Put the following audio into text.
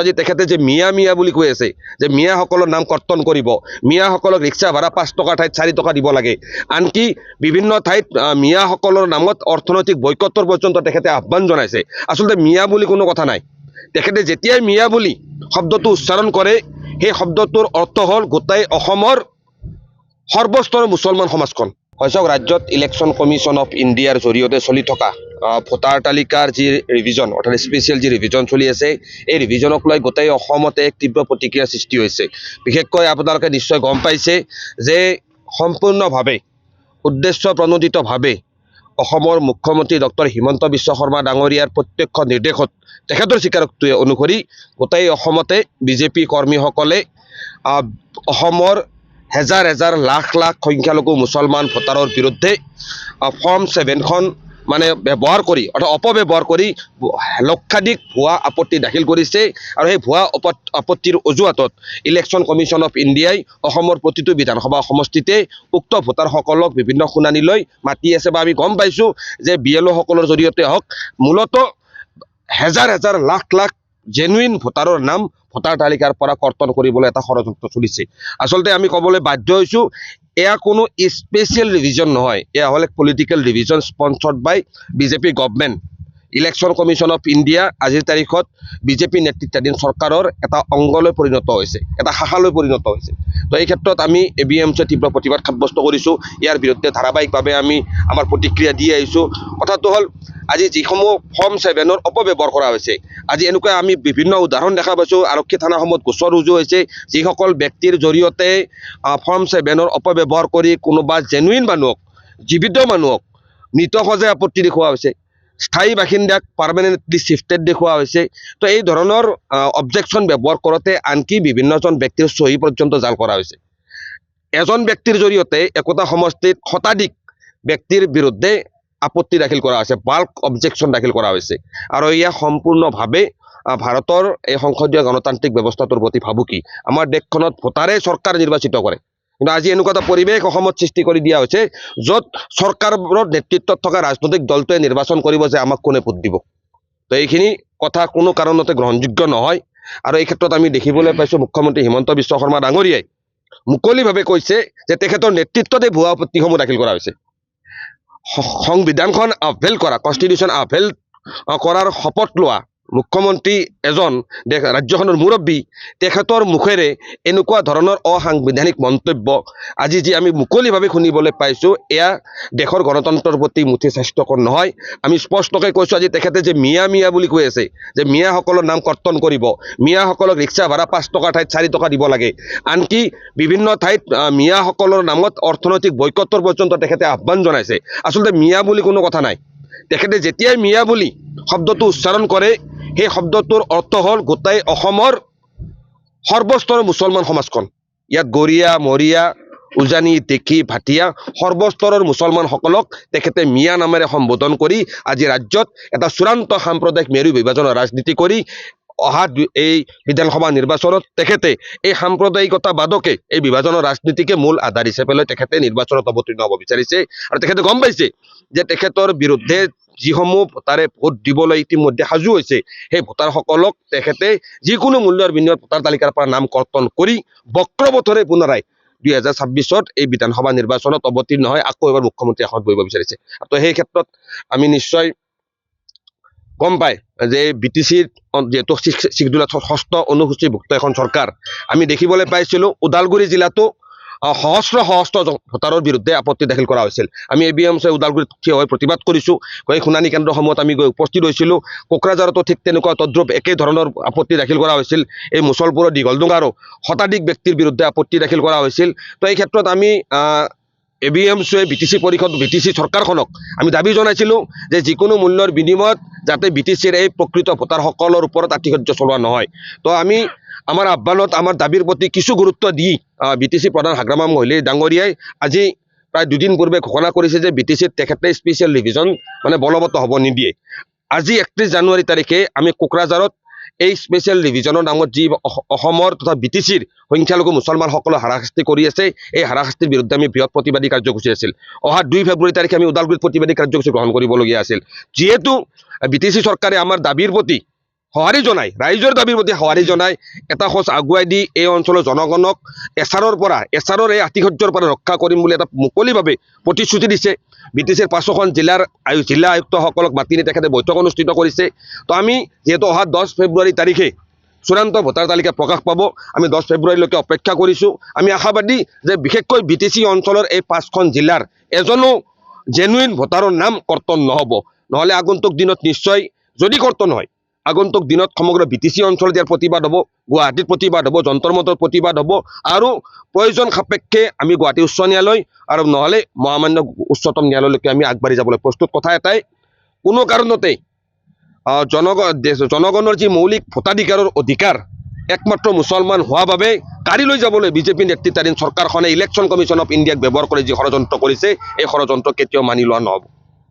আজি তেখেতে যে মিয়া মিয়া বুলি কৈ আছে যে মিয়াসকলৰ নাম কৰ্তন কৰিব, মিয়াসকলক ৰিক্সা ভাড়া 5 টকাৰ ঠাইত 4 টকা দিব লাগে, আনকি বিভিন্ন ঠাইত মিয়াসকলৰ নামত অৰ্থনৈতিক বয়কটৰ পৰ্যন্ত তেখেতে আহ্বান জনাইছে। আচলতে মিয়া বুলি কোনো কথা নাই। তেখেতে যেতিয়াই মিয়া বুলি শব্দটো উচ্চাৰণ কৰে সেই শব্দটোৰ অৰ্থ হ'ল গোটেই অসমৰ সৰ্বস্তৰৰ মুছলমান সমাজখন। হয়, ৰাজ্যত ইলেকশ্যন কমিশ্যন অফ ইণ্ডিয়াৰ জৰিয়তে চলি থকা ভোটাৰ তালিকাৰ যি ৰিভিজন অৰ্থাৎ স্পেচিয়েল যি ৰিভিজন চলি আছে, এই ৰিভিজনক লৈ গোটেই অসমতে এক তীব্ৰ প্ৰতিক্ৰিয়াৰ সৃষ্টি হৈছে। বিশেষকৈ আপোনালোকে নিশ্চয় গম পাইছে যে সম্পূৰ্ণভাৱে উদ্দেশ্য প্ৰণোদিতভাৱে অসমৰ মুখ্যমন্ত্ৰী ডক্টৰ হিমন্ত বিশ্ব শৰ্মা ডাঙৰীয়াৰ প্ৰত্যক্ষ নিৰ্দেশত তেখেতৰ স্বীকাৰোক্তি অনুসৰি গোটেই অসমতে বিজেপি কৰ্মীসকলে অসমৰ হেজাৰ হেজাৰ লাখ লাখ সংখ্যালঘু মুছলমান ভোটাৰৰ বিৰুদ্ধে ফৰ্ম 7খন মানে ব্যৱহাৰ কৰি অৰ্থাৎ অপব্যৱহাৰ কৰি লক্ষাধিক ভুৱা আপত্তি দাখিল কৰিছে। আৰু সেই ভুৱা আপত্তিৰ অজুহাতত ইলেকশ্যন কমিশ্যন অফ ইণ্ডিয়াই অসমৰ প্ৰতিটো বিধানসভা সমষ্টিতে উক্ত ভোটাৰসকলক বিভিন্ন শুনানিলৈ মাতি আছে। বা আমি গম পাইছোঁ যে BLOসকলৰ জৰিয়তে হওক মূলতঃ হেজাৰ হেজাৰ লাখ লাখ জেনুইন ভোটাৰৰ নাম ভোটাৰ তালিকাৰ পৰা কৰ্তন কৰিবলৈ এটা ষড়যন্ত্ৰ চলিছে। আচলতে আমি ক'বলৈ বাধ্য হৈছোঁ এয়া কোনো স্পেচিয়েল ৰিভিজন নহয়, এয়া হ'ল এক political revision sponsored by BJP government. Election commission of India আজিৰ তাৰিখত বিজেপি নেতৃত্বাধীন চৰকাৰৰ এটা অংগলৈ পৰিণত হৈছে, এটা শাখালৈ পৰিণত হৈছে। তো এই ক্ষেত্ৰত আমি ABMC তীব্ৰ প্ৰতিবাদ সাব্যস্ত কৰিছোঁ। ইয়াৰ বিৰুদ্ধে ধাৰাবাহিকভাৱে আমি আমাৰ প্ৰতিক্ৰিয়া দি আহিছোঁ। কথাটো হ'ল আজি যিসমূহ ফৰ্ম 7ৰ অপব্যৱহাৰ কৰা হৈছে, আজি এনেকুৱা আমি বিভিন্ন উদাহৰণ দেখা পাইছোঁ। আৰক্ষী থানাসমূহত গোচৰ ৰুজু হৈছে যিসকল ব্যক্তিৰ জৰিয়তে ফৰ্ম 7ৰ অপব্যৱহাৰ কৰি কোনোবা জেনুইন মানুহক, জীৱিত মানুহক মৃত সজাই আপত্তি দেখুওৱা হৈছে, স্থায়ী বাসিন্দাক পাৰ্মানেণ্টলি শিফটেড দেখুওৱা হৈছে। তো এই ধৰণৰ অবজেকশ্যন ব্যৱহাৰ কৰোঁতে আনকি বিভিন্নজন ব্যক্তিৰ চহী পৰ্যন্ত জাল কৰা হৈছে। এজন ব্যক্তিৰ জৰিয়তে একোটা সমষ্টিত শতাধিক ব্যক্তিৰ বিৰুদ্ধে আপত্তি দাখিল কৰা হৈছে, বাল্ক অবজেকশ্যন দাখিল কৰা হৈছে। আৰু এয়া সম্পূৰ্ণভাৱে ভাৰতৰ এই সংসদীয় গণতান্ত্ৰিক ব্যৱস্থাটোৰ প্ৰতি ভাবুকি। আমাৰ দেশখনত ভোটাৰে চৰকাৰ নিৰ্বাচিত কৰে, কিন্তু আজি এনেকুৱা এটা পৰিৱেশ অসমত সৃষ্টি কৰি দিয়া হৈছে য'ত চৰকাৰৰ নেতৃত্বত থকা ৰাজনৈতিক দলটোৱে নিৰ্বাচন কৰিব যে আমাক কোনে ভোট দিব। তো এইখিনি কথা কোনো কাৰণতে গ্ৰহণযোগ্য নহয়। আৰু এই ক্ষেত্ৰত আমি দেখিবলৈ পাইছোঁ মুখ্যমন্ত্ৰী হিমন্ত বিশ্ব শৰ্মা ডাঙৰীয়াই মুকলিভাৱে কৈছে যে তেখেতৰ নেতৃত্বতে ভুৱা আপত্তিসমূহ দাখিল কৰা হৈছে। সংবিধানখন আভেল কৰা, কনষ্টিটিউশ্যন আভেল কৰাৰ শপত লোৱা মুখ্যমন্ত্ৰী এজন ৰাজ্যখনৰ মুৰব্বী, তেখেতৰ মুখেৰে এনেকুৱা ধৰণৰ অসাংবিধানিক মন্তব্য আজি যি আমি মুকলিভাৱে শুনিবলৈ পাইছোঁ, এয়া দেশৰ গণতন্ত্ৰৰ প্ৰতি মুঠি স্বাস্থ্যকৰ নহয়। আমি স্পষ্টকৈ কৈছোঁ আজি তেখেতে যে মিয়া মিয়া বুলি কৈ আছে যে মিয়াসকলৰ নাম কৰ্তন কৰিব, মিয়াসকলক ৰিক্সা ভাড়া 5 টকাৰ ঠাইত 4 টকা দিব লাগে, আনকি বিভিন্ন ঠাইত মিয়াসকলৰ নামত অৰ্থনৈতিক বয়কটৰ পৰ্যন্ত তেখেতে আহ্বান জনাইছে। আচলতে মিয়া বুলি কোনো কথা নাই। তেখেতে যেতিয়াই মিয়া বুলি শব্দটো উচ্চাৰণ কৰে সেই শব্দটোৰ অৰ্থ হ'ল গোটেই অসমৰ সৰ্বস্তৰৰ মুছলমান সমাজখন। ইয়াত গৰীয়া, মৰীয়া, উজানি, টেকি, ভাটিয়া সৰ্বস্তৰৰ মুছলমানসকলক তেখেতে মিয়া নামেৰে সম্বোধন কৰি আজি ৰাজ্যত এটা চূড়ান্ত সাম্প্ৰদায়িক মেৰু বিভাজনৰ ৰাজনীতি কৰি অহা এই বিধানসভা নিৰ্বাচনত তেখেতে এই সাম্প্ৰদায়িকতাবাদকে, এই বিভাজনৰ ৰাজনীতিকে মূল আধাৰ হিচাপে লৈ তেখেতে নিৰ্বাচনত অৱতীৰ্ণ হ'ব বিচাৰিছে। আৰু তেখেতে গম পাইছে যে তেখেতৰ বিৰুদ্ধে যিসমূহ ভোটাৰে ভোট দিবলৈ ইতিমধ্যে সাজু হৈছে সেই ভোটাৰসকলক তেখেতে যিকোনো মূল্যৰ বিনিময়ত ভোটাৰ তালিকাৰ পৰা নাম কৰ্তন কৰি বক্ৰপথৰে পুনৰাই 2026ত এই বিধানসভা নিৰ্বাচনত অৱতীৰ্ণ হয় আকৌ এবাৰ মুখ্যমন্ত্ৰী আসনত বহিব বিচাৰিছে। তো সেই ক্ষেত্ৰত আমি নিশ্চয় গম পায় যে BTCৰ যিহেতু শিডিউলত 6ষ্ঠ অনুসূচীভুক্ত এখন চৰকাৰ, আমি দেখিবলৈ পাইছিলোঁ ওদালগুৰি জিলাতো সহস্ৰ ভোটাৰৰ বিৰুদ্ধে আপত্তি দাখিল কৰা হৈছিল। আমি ABMC ওদালগুৰিত থিয় হৈ প্ৰতিবাদ কৰিছোঁ। এই শুনানি কেন্দ্ৰসমূহত আমি গৈ উপস্থিত হৈছিলোঁ। কোকৰাঝাৰতো ঠিক তেনেকুৱা তদ্ৰুপ একে ধৰণৰ আপত্তি দাখিল কৰা হৈছিল। এই মুছলপুৰৰ দীঘলডোঙাৰো শতাধিক ব্যক্তিৰ বিৰুদ্ধে আপত্তি দাখিল কৰা হৈছিল। তো এই ক্ষেত্ৰত আমি ABMCয়ে BTC চৰকাৰখনক আমি দাবী জনাইছিলোঁ যে যিকোনো মূল্যৰ বিনিময়ত যাতে BTCৰ এই প্ৰকৃত ভোটাৰসকলৰ ওপৰত আতিশয্য চলোৱা নহয়। তো আমি আমাৰ আহ্বানত, আমাৰ দাবীৰ প্ৰতি কিছু গুৰুত্ব দি BTC প্ৰধান হাগ্ৰামা মহলী ডাঙৰীয়াই আজি প্ৰায় 2 দিন পূৰ্বে ঘোষণা কৰিছে যে BTCত তেখেতে স্পেচিয়েল ৰিভিজন মানে বলবৎ হ'ব নিদিয়ে। আজি 31 জানুৱাৰী তাৰিখে আমি কোকৰাঝাৰত এই স্পেচিয়েল ৰিভিজনৰ নামত যি অসমৰ তথা BTCৰ সংখ্যালঘু মুছলমানসকলক হাৰাশাস্তি কৰি আছে, এই হাৰাশাস্তিৰ বিৰুদ্ধে আমি বৃহৎ প্ৰতিবাদী কাৰ্যসূচী আছিল। অহা 2 ফেব্ৰুৱাৰী তাৰিখে আমি ওদালগুৰিত প্ৰতিবাদী কাৰ্যসূচী গ্ৰহণ কৰিবলগীয়া আছিল। যিহেতু BTC চৰকাৰে আমাৰ দাবীৰ প্ৰতি সঁহাৰি জনাই ৰাইজৰ দাবীৰ প্ৰতি সঁহাৰি জনাই এটা খোজ আগুৱাই দি এই অঞ্চলৰ জনগণক এছাৰৰ এই আতিশয্যৰ পৰা ৰক্ষা কৰিম বুলি এটা মুকলিভাৱে প্ৰতিশ্ৰুতি দিছে। BTCৰ 5খন জিলা আয়ুক্তসকলক মাতি নি তেখেতে বৈঠক অনুষ্ঠিত কৰিছে। তো আমি যিহেতু অহা 10 ফেব্ৰুৱাৰী তাৰিখে চূড়ান্ত ভোটাৰ তালিকা প্ৰকাশ পাব, আমি 10 ফেব্ৰুৱাৰীলৈকে অপেক্ষা কৰিছোঁ। আমি আশাবাদী যে বিশেষকৈ BTC অঞ্চলৰ এই 5খন জিলাৰ এজনো জেনুইন ভোটাৰৰ নাম কৰ্তন নহ'ব। নহ'লে আগন্তুক দিনত নিশ্চয় যদি কৰ্তন হয়, আগন্তুক দিনত সমগ্ৰ BTC অঞ্চলত ইয়াৰ প্ৰতিবাদ হ'ব, গুৱাহাটীত প্ৰতিবাদ হ'ব, যন্তৰ মন্তৰ প্ৰতিবাদ হ'ব আৰু প্ৰয়োজন সাপেক্ষে আমি গুৱাহাটী উচ্চ ন্যায়ালয় আৰু নহ'লে মহামান্য উচ্চতম ন্যায়ালয়লৈকে আমি আগবাঢ়ি যাবলৈ প্ৰস্তুত। কথা এটাই, কোনো কাৰণতে জনগণৰ যি মৌলিক ভোটাধিকাৰৰ অধিকাৰ একমাত্ৰ মুছলমান হোৱা বাবে কাঢ়ি লৈ যাবলৈ বিজেপি নেতৃত্বাধীন চৰকাৰখনে ইলেকশ্যন কমিশ্যন অফ ইণ্ডিয়াক ব্যৱহাৰ কৰি যি ষড়যন্ত্ৰ কৰিছে, এই ষড়যন্ত্ৰ কেতিয়াও মানি লোৱা নহ'ব।